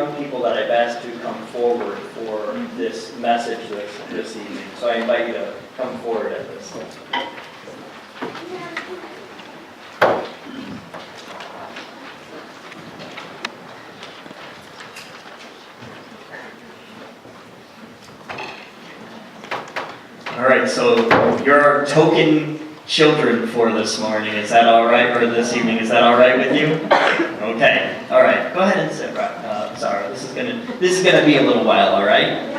young people that I've asked to come forward for this message this evening. So I invite you to come forward at this. All right, so you're our token children for this morning. Is that all right? Or this evening, is that all right with you? Okay. All right. Go ahead and sit, Zara. This is gonna be a little while. All right?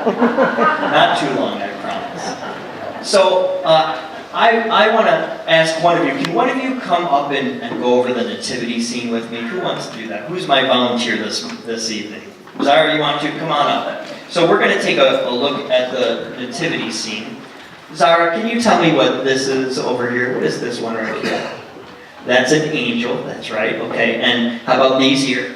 Not too long, I promise. So I want to ask one of you. Can one of you come up and go over the nativity scene with me? Who wants to do that? Who's my volunteer this evening? Zara, you want to? Come on up. So we're going to take a look at the nativity scene. Zara, can you tell me what this is over here? What is this one right here? That's an angel, that's right, okay. And how about these here?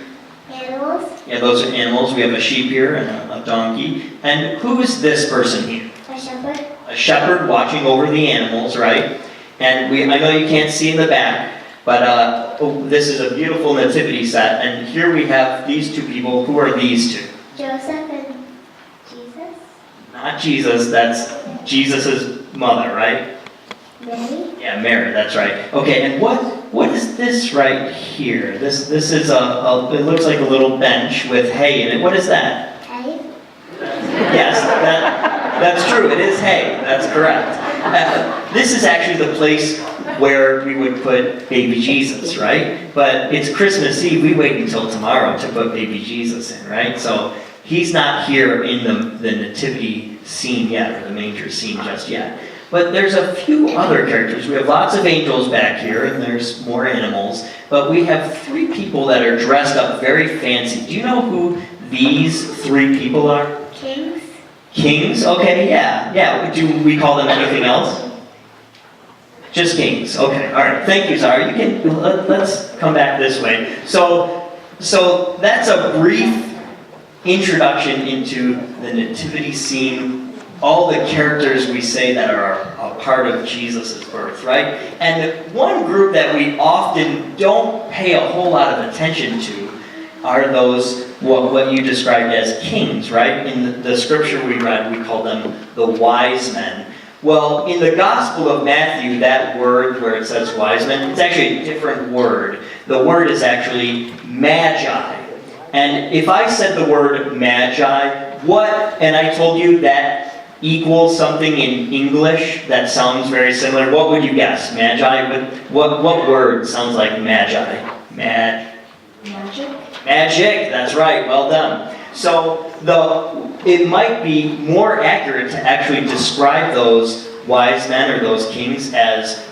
Animals. Yeah, those are animals. We have a sheep here and a donkey. And who is this person here? A shepherd. A shepherd watching over the animals, right? And I know you can't see in the back, but this is a beautiful nativity set. And here we have these two people. Who are these two? Joseph and Jesus. Not Jesus, that's Jesus' mother, right? Mary. Yeah, Mary, that's right. Okay, and what is this right here? This is it looks like a little bench with hay in it. What is that? Hay. Yes, that's true. It is hay. That's correct. This is actually the place where we would put baby Jesus, right? But it's Christmas Eve. We wait until tomorrow to put baby Jesus in, right? So he's not here in the nativity scene yet, or the manger scene just yet. But there's a few other characters. We have lots of angels back here, and there's more animals. But we have three people that are dressed up very fancy. Do you know who these three people are? Kings. Kings? Okay, yeah. Do we call them anything else? Just kings. Okay, all right. Thank you, Zara. Let's come back this way. So that's a brief introduction into the nativity scene, all the characters we say that are a part of Jesus' birth, right? And one group that we often don't pay a whole lot of attention to are those, what you described as kings, right? In the scripture we read, we call them the wise men. Well, in the Gospel of Matthew, that word where it says wise men, it's actually a different word. The word is actually magi. And if I said the word magi, and I told you that equals something in English that sounds very similar, what would you guess? Magi? What word sounds like magi? Magic. Magic, that's right, well done. So it might be more accurate to actually describe those wise men or those kings as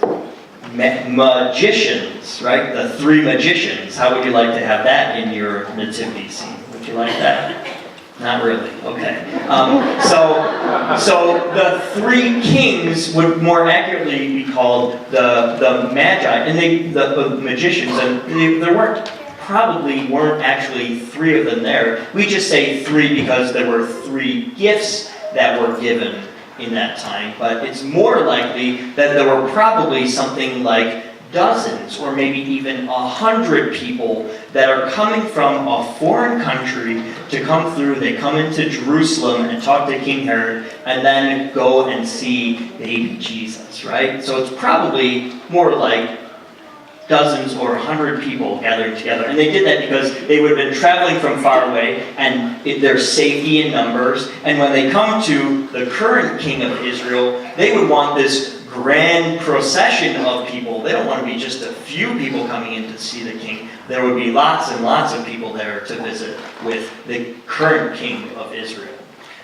magicians, right? The three magicians. How would you like to have that in your nativity scene? Would you like that? Not really. Okay. So the three kings would more accurately be called the magi, and the magicians, and there probably weren't actually three of them there. We just say three because there were three gifts that were given in that time, but it's more likely that there were probably something like dozens or maybe even 100 people that are coming from a foreign country to come through. They come into Jerusalem and talk to King Herod and then go and see baby Jesus, right? So it's probably more like dozens or 100 people gathering together. And they did that because they would have been traveling from far away, and there's safety in numbers. And when they come to the current king of Israel, they would want this grand procession of people. They don't want to be just a few people coming in to see the king. There would be lots and lots of people there to visit with the current king of Israel.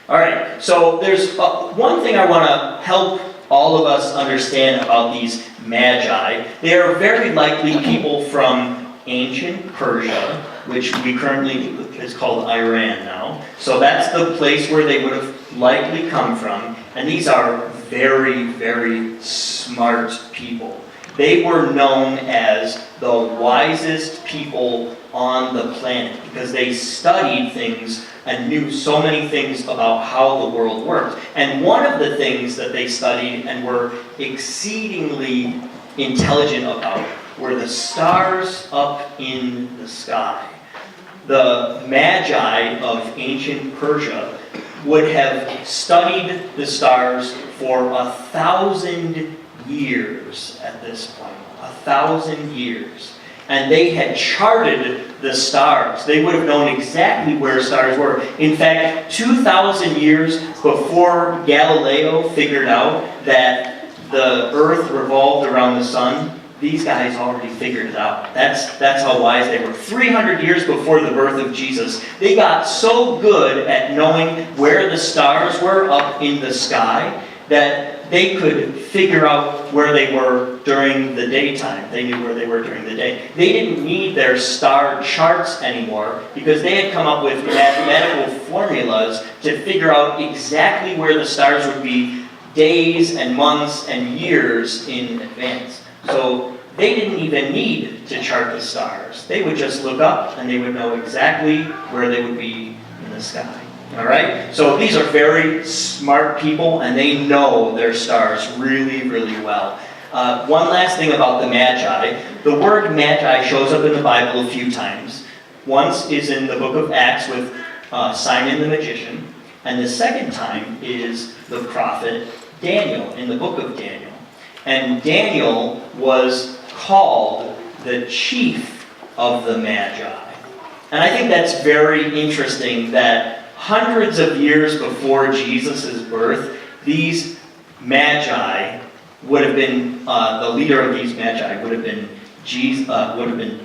All right, so there's one thing I want to help all of us understand about these magi. They are very likely people from ancient Persia, which we currently is called Iran now. So that's the place where they would have likely come from. And these are very, very smart people. They were known as the wisest people on the planet because they studied things and knew so many things about how the world worked. And one of the things that they studied and were exceedingly intelligent about were the stars up in the sky. the Magi of ancient Persia would have studied the stars for 1,000 years at this point. 1,000 years. And they had charted the stars. They would have known exactly where stars were. In fact, 2,000 years before Galileo figured out that the earth revolved around the sun, these guys already figured it out. That's how wise they were. 300 years before the birth of Jesus, they got so good at knowing where the stars were up in the sky that they could figure out where they were during the daytime. They knew where they were during the day. They didn't need their star charts anymore because they had come up with mathematical formulas to figure out exactly where the stars would be days and months and years in advance. So they didn't even need to chart the stars. They would just look up and they would know exactly where they would be in the sky. All right? So these are very smart people, and they know their stars really, really well. One last thing about the Magi. The word Magi shows up in the Bible a few times. Once is in the book of Acts with Simon the magician, and the second time is the prophet Daniel in the book of Daniel. And Daniel was called the chief of the Magi. And I think that's very interesting that hundreds of years before Jesus' birth, these Magi would have been, the leader of these Magi would have been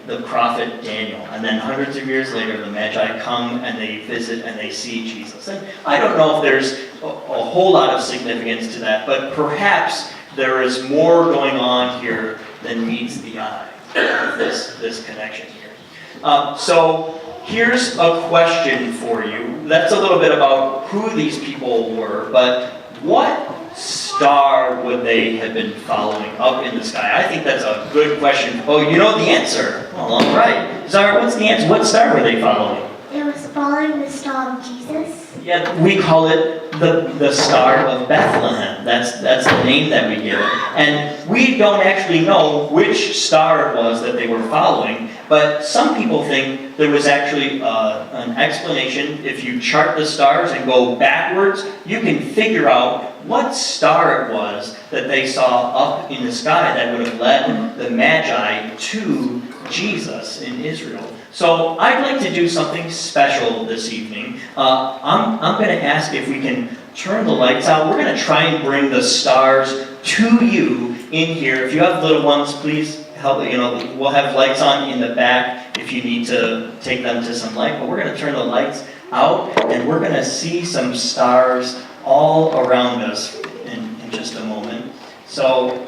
the prophet Daniel. And then hundreds of years later, the Magi come and they visit and they see Jesus. And I don't know if there's a whole lot of significance to that, but perhaps there is more going on here than meets the eye with this connection here. So here's a question for you. That's a little bit about who these people were, but what star would they have been following up in the sky? I think that's a good question. Oh, you know the answer. Well, all right. Zara, what's the answer? What star were they following? It was following the star of Jesus. Yeah, we call it the Star of Bethlehem. That's the name that we give it. And we don't actually know which star it was that they were following, but some people think there was actually an explanation. If you chart the stars and go backwards, you can figure out what star it was that they saw up in the sky that would have led the Magi to Jesus in Israel. So I'd like to do something special this evening. I'm going to ask if we can turn the lights out. We're going to try and bring the stars to you in here. If you have little ones, please help. We'll have lights on in the back if you need to take them to some light. But we're going to turn the lights out, and we're going to see some stars all around us in just a moment. So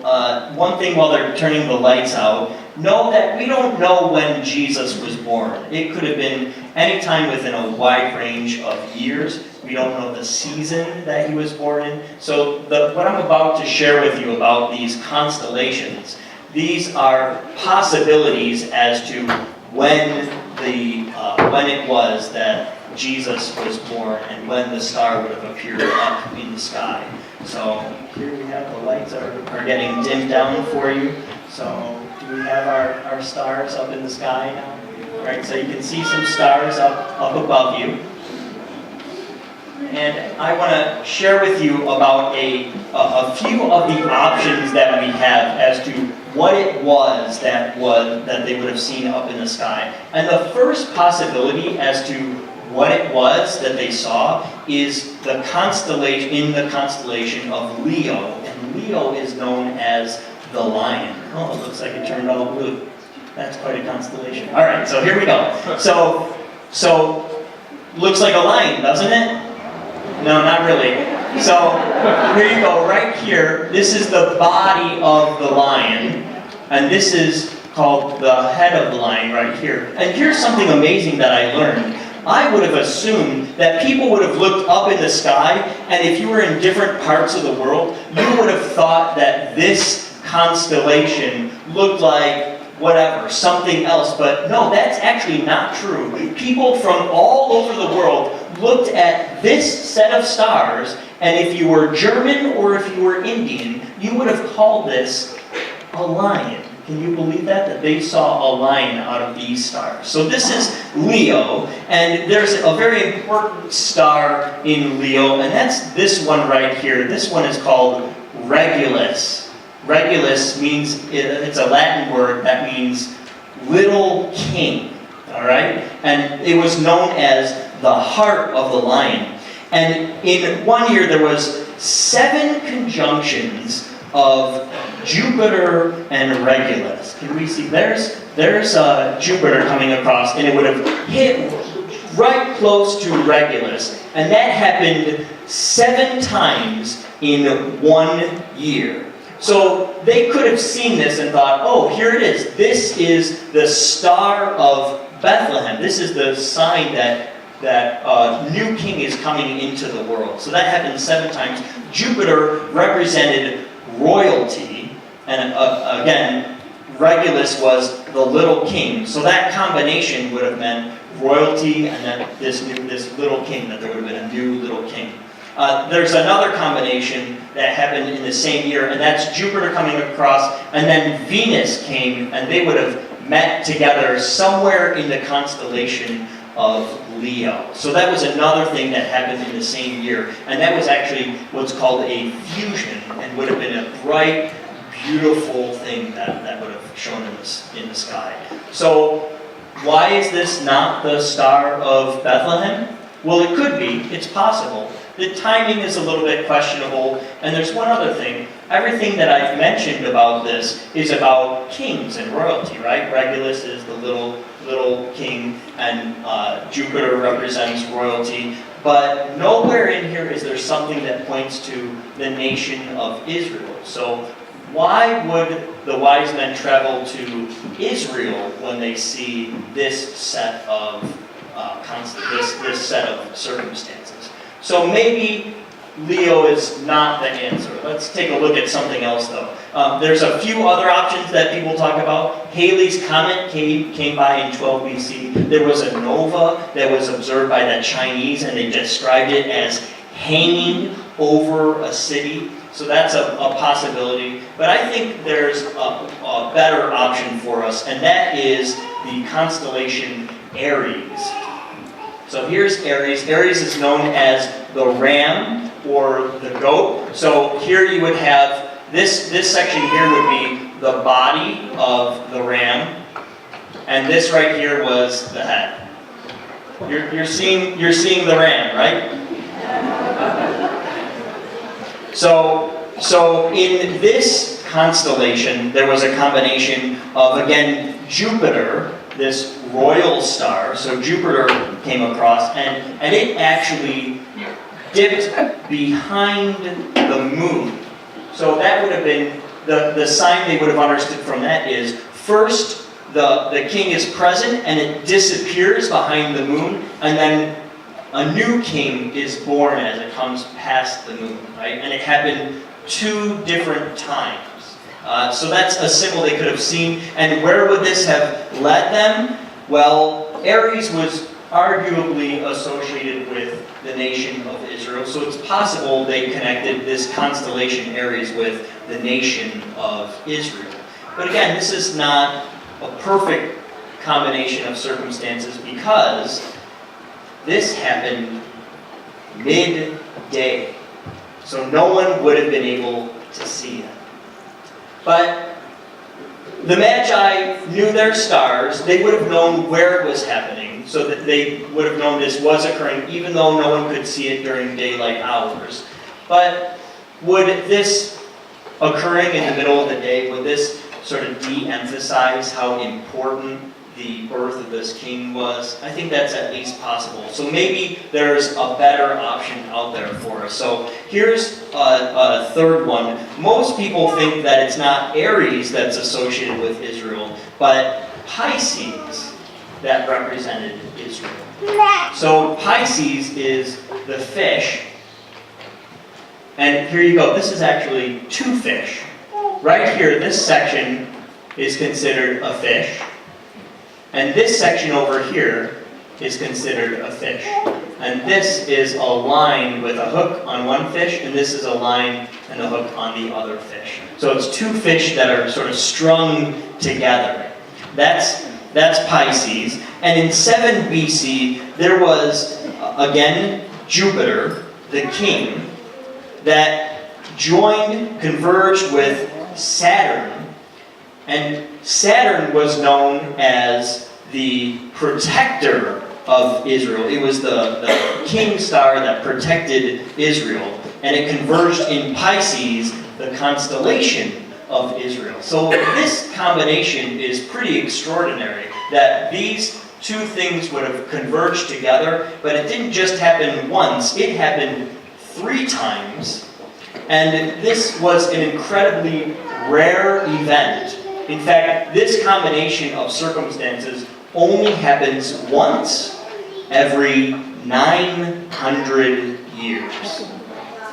one thing while they're turning the lights out, know that we don't know when Jesus was born. It could have been any time within a wide range of years. We don't know the season that he was born in. So what I'm about to share with you about these constellations, these are possibilities as to when it was that Jesus was born and when the star would have appeared up in the sky. So here we have the lights are getting dimmed down for you. So do we have our stars up in the sky now? Right, so you can see some stars up above you. And I want to share with you about a few of the options that we have as to what it was that they would have seen up in the sky. And the first possibility as to what it was that they saw is the constellation of Leo. And Leo is known as the lion. Oh, it looks like it turned all blue. That's quite a constellation. All right, so here we go. So looks like a lion, doesn't it? No, not really. So here you go, right here. This is the body of the lion, and this is called the head of the lion right here. And here's something amazing that I learned. I would have assumed that people would have looked up in the sky, and if you were in different parts of the world, you would have thought that this constellation looked like whatever, something else. But no, that's actually not true. People from all over the world looked at this set of stars, and if you were German or if you were Indian, you would have called this a lion. Can you believe that? That they saw a line out of these stars. So this is Leo, and there's a very important star in Leo, and that's this one right here. This one is called Regulus. Regulus means, it's a Latin word that means little king, all right? And it was known as the heart of the lion. And in one year there was 7 conjunctions of Jupiter and Regulus. Can we see? There's Jupiter coming across, and it would have hit right close to Regulus. And that happened 7 times in 1 year. So they could have seen this and thought, oh, here it is. This is the Star of Bethlehem. This is the sign that new king is coming into the world. So that happened 7 times. Jupiter represented royalty, and again, Regulus was the little king. So that combination would have meant royalty and then this little king, that there would have been a new little king. There's another combination that happened in the same year, and that's Jupiter coming across, and then Venus came, and they would have met together somewhere in the constellation of Leo. So that was another thing that happened in the same year, and that was actually what's called a fusion, and would have been a bright, beautiful thing that would have shown in the sky. So why is this not the Star of Bethlehem? Well, it could be. It's possible. The timing is a little bit questionable, and there's one other thing. Everything that I've mentioned about this is about kings and royalty, right? Regulus is the little king, and Jupiter represents royalty. But nowhere in here is there something that points to the nation of Israel. So why would the wise men travel to Israel when they see this set of this set of circumstances? So maybe Leo is not the answer. Let's take a look at something else, though. There's a few other options that people talk about. Halley's Comet came by in 12 BC. There was a nova that was observed by the Chinese, and they described it as hanging over a city. So that's a possibility. But I think there's a better option for us, and that is the constellation Aries. So here's Aries. Aries is known as the ram or the goat. So here you would have, this section here would be the body of the ram, and this right here was the head. You're seeing the ram, right? So in this constellation, there was a combination of, again, Jupiter, this royal star. So Jupiter came across, and it actually dipped behind the moon. So that would have been, the sign they would have understood from that is, first the king is present and it disappears behind the moon, and then a new king is born as it comes past the moon, right? And it happened 2 different times. So that's a symbol they could have seen. And where would this have led them? Well, Aries was arguably associated with the nation of Israel, so it's possible they connected this constellation Aries with the nation of Israel. But again, this is not a perfect combination of circumstances, because this happened midday. So no one would have been able to see it. But the Magi knew their stars. They would have known where it was happening, so that they would have known this was occurring, even though no one could see it during daylight hours. But would this occurring in the middle of the day, would this sort of de-emphasize how important the birth of this king was? I think that's at least possible. So maybe there's a better option out there for us. So here's a third one. Most people think that it's not Aries that's associated with Israel, but Pisces that represented Israel. So Pisces is the fish. And here you go. This is actually 2 fish. Right here, this section is considered a fish. And this section over here is considered a fish. And this is a line with a hook on one fish, and this is a line and a hook on the other fish. So it's two fish that are sort of strung together. That's Pisces. And in 7 BC, there was, again, Jupiter, the king, that converged with Saturn. And Saturn was known as the protector of Israel. It was the king star that protected Israel. And it converged in Pisces, the constellation of Israel. So this combination is pretty extraordinary, that these two things would have converged together, but it didn't just happen once, it happened 3 times. And this was an incredibly rare event. In fact, this combination of circumstances only happens once every 900 years.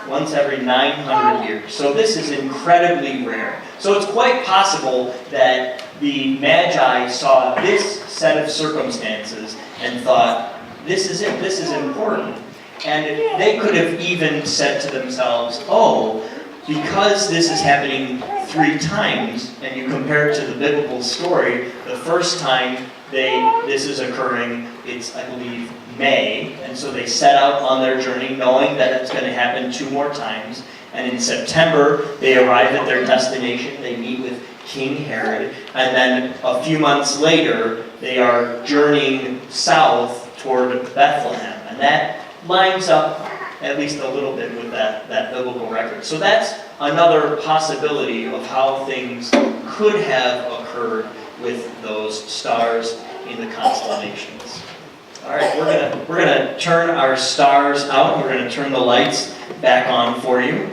Once every 900 years. So this is incredibly rare. So it's quite possible that the Magi saw this set of circumstances and thought, this is it, this is important. And they could have even said to themselves, oh, because this is happening 3 times, and you compare it to the biblical story, the first time this is occurring, it's, I believe, May, and so they set out on their journey knowing that it's going to happen 2 more times. And in September, they arrive at their destination, they meet with King Herod, and then a few months later, they are journeying south toward Bethlehem. And that lines up at least a little bit with that biblical record. So that's another possibility of how things could have occurred with those stars in the constellations. All right, we're gonna turn our stars out. We're gonna turn the lights back on for you.